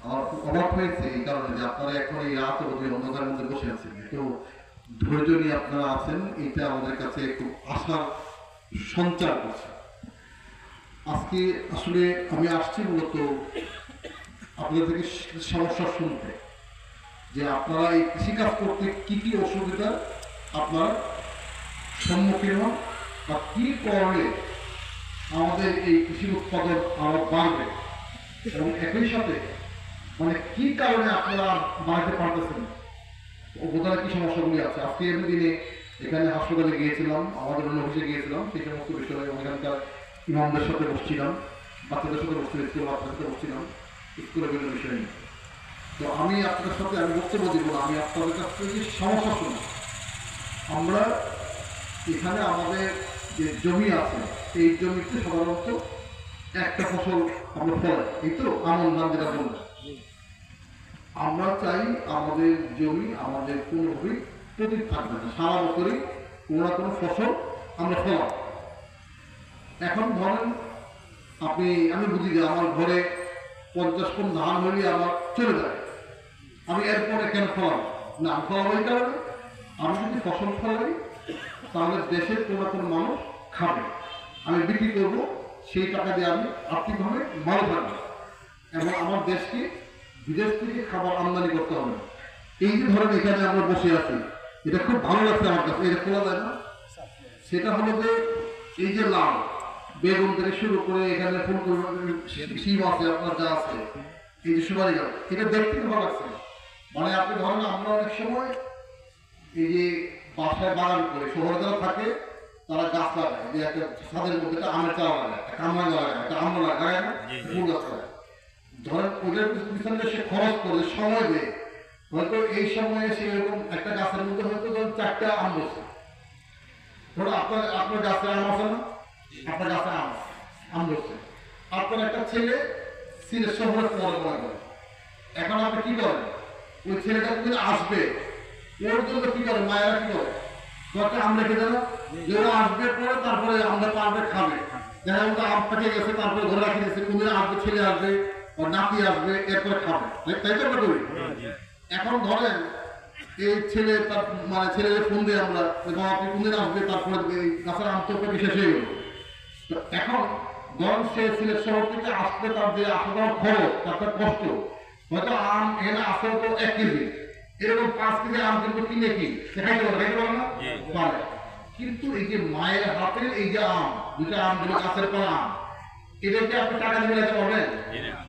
আমার খুব অবাক হয়েছে এই কারণে যে আপনারা এখন এই রাত অবধি অন্ধকারের মধ্যে বসে আছেন, একটু ধৈর্য নিয়ে আপনারা আছেন, এটা আমাদের কাছে খুব আশার সঞ্চার করছে। আজকে আসলে আমি আসছি মূলত আপনাদের থেকে সমস্যা শুনতে, যে আপনারা এই কৃষিকাজ করতে কি কি অসুবিধা আপনার সম্মুখীন হন বা কি করলে আমাদের এই কৃষি উৎপাদন আরো বাড়বে, এবং একই সাথে মানে কি কারণে আপনারা বাড়াতে পারতেছেন, উপজেলা কি সমস্যাগুলি আছে। আজকে এমনি দিনে এখানে হাসপাতালে গিয়েছিলাম, আমাদের অন্য অফিসে গিয়েছিলাম, সেই সমস্ত বিষয়ে ওখানকার ইমামদের সাথে বসছিলাম, বাচ্চাদের সাথে বসছিলাম, স্কুল বাচ্চাদের সাথে বসছিলাম, স্কুলের বিভিন্ন বিষয় নিয়ে। তো আমি আপনাদের সাথে আমি বক্তব্য দিব না, আমি আপনাদের কাছ থেকে যে সমস্যা শুনি। আমরা এখানে আমাদের যে জমি আছে এই জমিতে সাধারণত একটা ফসল আমরা ফলাই, এই তো আমন ধান যেটা বললাম। আমরা চাই আমাদের জমি আমাদের কোনোভাবেই প্রতীক থাকবে না, সারা বছরই কোনো না কোনো ফসল আমরা ফলাই। এখন ধরেন আমি বুঝি যে আমার ঘরে 50 পণ ধান হলে আমার চলে যায়, আমি এরপরে কেন ফলাবো না, আমি ফলাবো এই কারণে আমি যদি ফসল ফলাই তাহলে দেশের কোনো না কোনো মানুষ খাবে, আমি বিক্রি করবো, সেই টাকা দিয়ে আমি আর্থিকভাবে ভালো থাকবো এবং আমার দেশকে বিদেশ থেকে খাবার আমদানি করতে হবে। এই যে ধরেন এখানে আমরা বসে আছি, এটা খুব ভালো লাগছে আমার কাছে, এটা খোলা যায় না। সেটা হলো যে এই যে লাউ বেগুন থেকে শুরু করে এখানে ফুলকপি শিম আছে, আপনার যা আছে, এই যে সুপারি গাছ, এটা দেখতে ভালো লাগছে। মানে আপনি ধরেন আমরা অনেক সময় এই যে বাসায় বাগান করে শহরে যারা থাকে তারা গাছ লাগায়, যে একটা ছাদের মধ্যে একটা আমের চারা লাগায়, একটা কামড়া লাগায়, একটা আমরা লাগায় না, ফুল গাছ লাগায়। ধরেন ওদের পিছনে সে খরচ করে সময় দেয়, হয়তো এই সময়ে সে এরকম একটা গাছের মধ্যে হয়তো ধরেন 4টা আম বসে, ধরো আপনার গাছে আম আছে না, আপনার গাছে আম বসছে, আপনার একটা ছেলে সিলেট শহরে পড়াশোনা করে, এখন আপনি কি করেন, ওই ছেলেটা যদি আসবে ওর জন্য কি করে মায়েরা কি করে, দরকার আম রেখে দেয় না, যে ওরা আসবে পরে তারপরে আমরা পারবে খাবে, দেখা গেল আম পেকে গেছে তারপরে ঘরে রাখি দিয়েছে, কোনদিন আসবে ছেলে আসবে ওর নাতি আসবে এরপরে খাবে, তাই তো আমরা করি। এখন ধরেন এই ছেলে তার মানে ছেলের ফোন দিয়ে আমরা আপনি কোনদিন আসবে, তারপরে এই গাছের আম তো বিশেষ হয়ে গেল। তো এখন ধরেন সে সিলেট শহর থেকে আসতে তার যে আসা যাওয়ার খরচ, তার কষ্ট, হয়তো আম এখানে আসে তো 1 কেজি, এরকম 5 কেজি আম কিন্তু কিনে কি দেখাইতে পারে না পারে, কিন্তু এই যে মায়ের হাতের এই যে আম, দুটা আম, দুটো গাছের পর আম, এটাকে আপনি টাকা দিয়ে পারবেন।